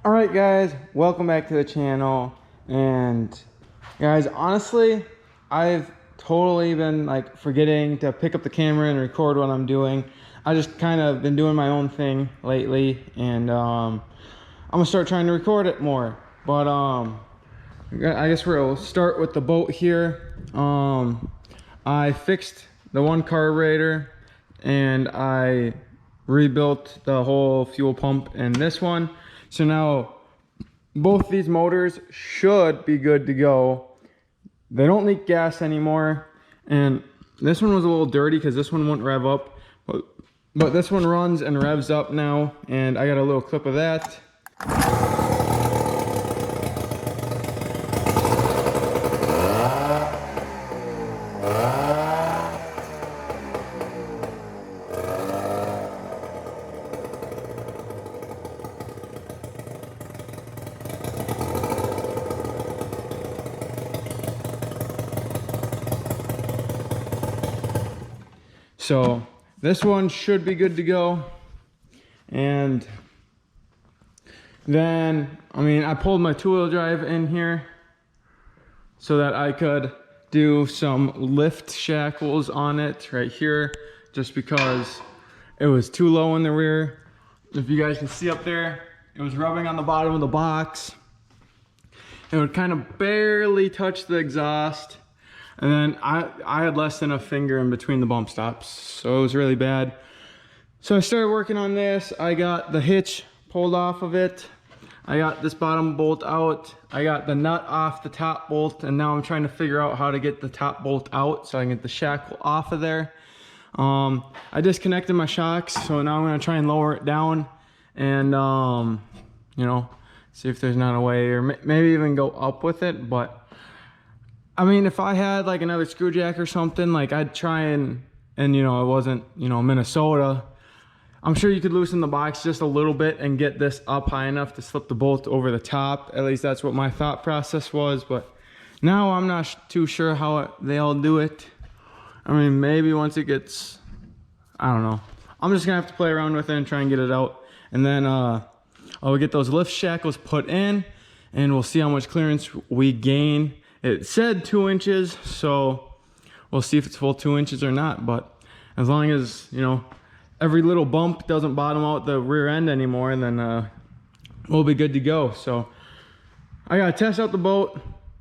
All right, guys, welcome back to the channel. And guys, honestly, I've totally been like forgetting to pick up the camera and record what I'm doing. I just kind of been doing my own thing lately, and I'm gonna start trying to record it more. But I guess we'll start with the boat here. I fixed the one carburetor and I rebuilt the whole fuel pump in this one. So now both these motors should be good to go. They don't leak gas anymore. And this one was a little dirty because this one wouldn't rev up. But this one runs and revs up now. And I got a little clip of that. So this one should be good to go. And then, I pulled my two-wheel drive in here so that I could do some lift shackles on it right here, just because it was too low in the rear. If you guys can see up there, it was rubbing on the bottom of the box. It would kind of barely touch the exhaust. And then I had less than a finger in between the bump stops, so it was really bad. So I started working on this. I got the hitch pulled off of it. I got this bottom bolt out. I got the nut off the top bolt, and now I'm trying to figure out how to get the top bolt out so I can get the shackle off of there. I disconnected my shocks, so now I'm gonna try and lower it down and see if there's not a way, or maybe even go up with it. But if I had like another screw jack or something, like I'd try and it wasn't, Minnesota. I'm sure you could loosen the box just a little bit and get this up high enough to slip the bolt over the top. At least that's what my thought process was. But now I'm not too sure how they all do it. Maybe once it gets, I don't know. I'm just gonna have to play around with it and try and get it out. And then I'll get those lift shackles put in, and we'll see how much clearance we gain. It said 2 inches, so we'll see if it's full 2 inches or not. But as long as, every little bump doesn't bottom out the rear end anymore, then we'll be good to go. So I gotta test out the boat,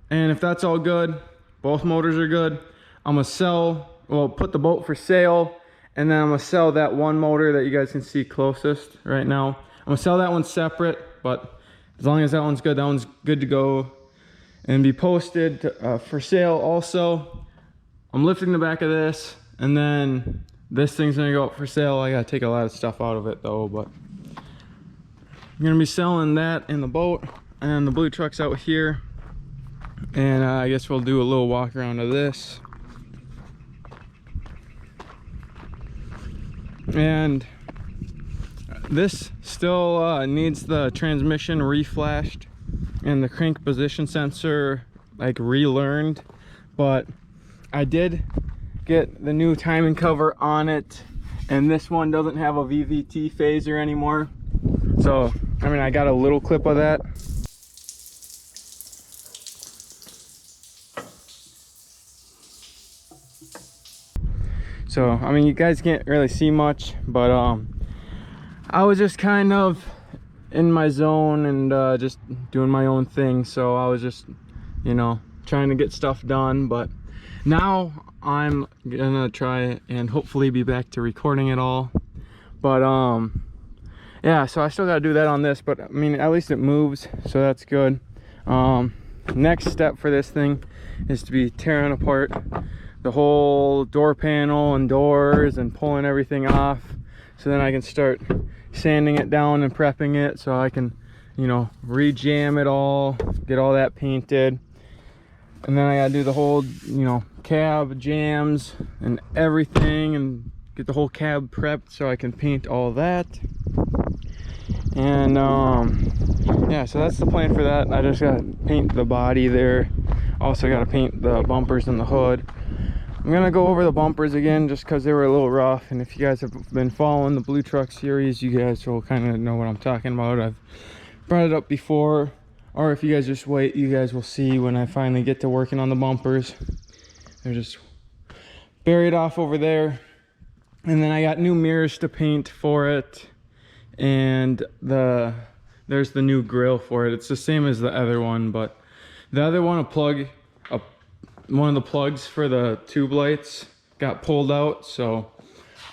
and if that's all good, both motors are good, I'm gonna put the boat for sale, and then I'm gonna sell that one motor that you guys can see closest right now. I'm gonna sell that one separate, but as long as that one's good to go and be posted for sale also. I'm lifting the back of this, and then this thing's gonna go up for sale. I gotta take a lot of stuff out of it though, but I'm gonna be selling that in the boat, and the blue truck's out here. And I guess we'll do a little walk around of this. And this still needs the transmission reflashed and the crank position sensor like relearned, but I did get the new timing cover on it, and this one doesn't have a VVT phaser anymore. So I got a little clip of that. So you guys can't really see much, but I was just kind of in my zone and just doing my own thing. So I was just trying to get stuff done. But now I'm gonna try and hopefully be back to recording it all. But yeah, so I still gotta do that on this, but at least it moves, so that's good. Next step for this thing is to be tearing apart the whole door panel and doors and pulling everything off, so then I can start sanding it down and prepping it so I can re-jam it all, get all that painted. And then I gotta do the whole cab jams and everything, and get the whole cab prepped so I can paint all that. And yeah, so that's the plan for that. I just gotta paint the body there, also gotta paint the bumpers and the hood. I'm gonna go over the bumpers again just because they were a little rough, and if you guys have been following the Blue Truck series, you guys will kind of know what I'm talking about. I've brought it up before, or if you guys just wait, you guys will see when I finally get to working on the bumpers. They're just buried off over there. And then I got new mirrors to paint for it, and there's the new grill for it. It's the same as the other one, but the other one, one of the plugs for the tube lights got pulled out, so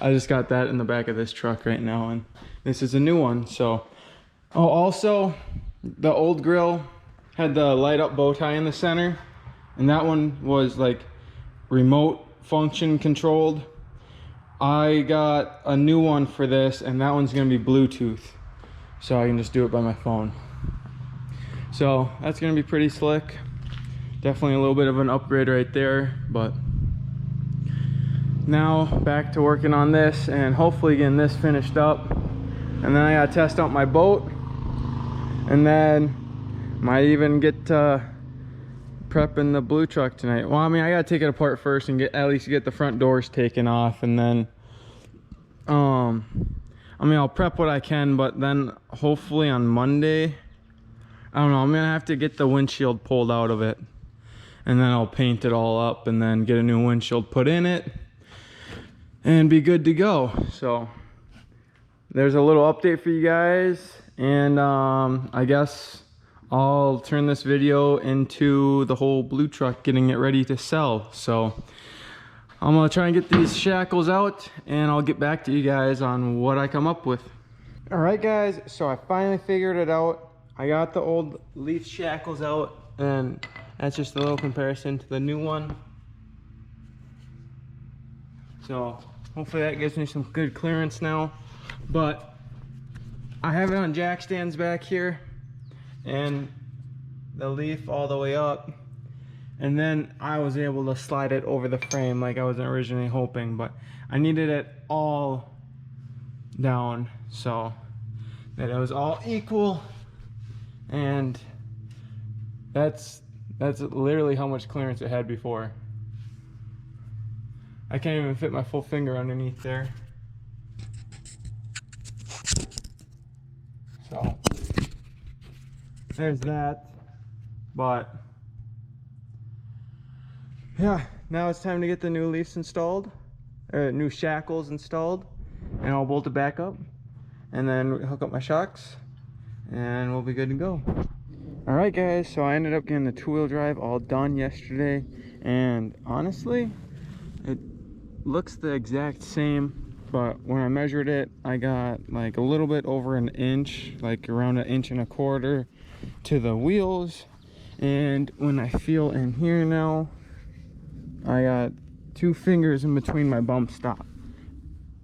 I just got that in the back of this truck right now, and this is a new one. So, oh, also the old grill had the light up bow tie in the center, and that one was like remote function controlled. I got a new one for this, and that one's gonna be Bluetooth, so I can just do it by my phone. So that's gonna be pretty slick. Definitely a little bit of an upgrade right there. But now back to working on this and hopefully getting this finished up, and then I gotta test out my boat, and then might even get prepping the blue truck tonight. Well, I mean, I gotta take it apart first and at least get the front doors taken off, and then I mean, I'll prep what I can, but then hopefully on Monday, I don't know, I'm gonna have to get the windshield pulled out of it, and then I'll paint it all up and then get a new windshield put in it and be good to go. So there's a little update for you guys, and I guess I'll turn this video into the whole blue truck, getting it ready to sell. So I'm gonna try and get these shackles out, and I'll get back to you guys on what I come up with. All right guys, so I finally figured it out. I got the old leaf shackles out, and that's just a little comparison to the new one. So hopefully that gives me some good clearance now. But I have it on jack stands back here, and the leaf all the way up, and then I was able to slide it over the frame like I was originally hoping, but I needed it all down so that it was all equal, and that's literally how much clearance it had before. I can't even fit my full finger underneath there. So there's that. But yeah, now it's time to get the new leaves installed, new shackles installed, and I'll bolt it back up and then hook up my shocks, and we'll be good to go. All right guys, so I ended up getting the two-wheel drive all done yesterday, and honestly it looks the exact same, but when I measured it, I got like a little bit over an inch, like around 1.25 inches to the wheels. And when I feel in here now, I got 2 fingers in between my bump stop,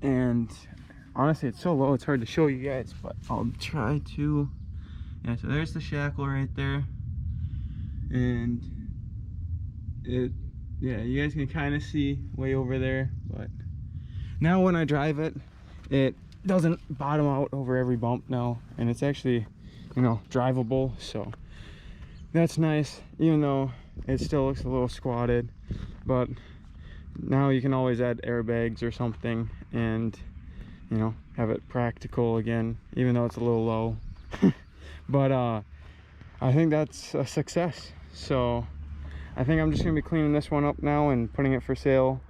and honestly it's so low it's hard to show you guys, but I'll try to. Yeah, so there's the shackle right there, and it, yeah, you guys can kind of see way over there, but now when I drive it, it doesn't bottom out over every bump now, and it's actually, you know, drivable. So that's nice, even though it still looks a little squatted. But now you can always add airbags or something and, you know, have it practical again, even though it's a little low. But I think that's a success. So I think I'm just gonna be cleaning this one up now and putting it for sale,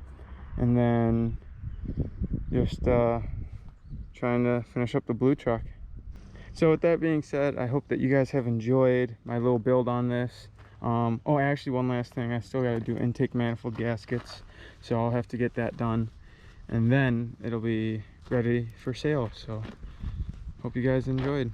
and then just trying to finish up the blue truck. So with that being said, I hope that you guys have enjoyed my little build on this. Oh, actually one last thing, I still got to do intake manifold gaskets, so I'll have to get that done, and then it'll be ready for sale. So hope you guys enjoyed.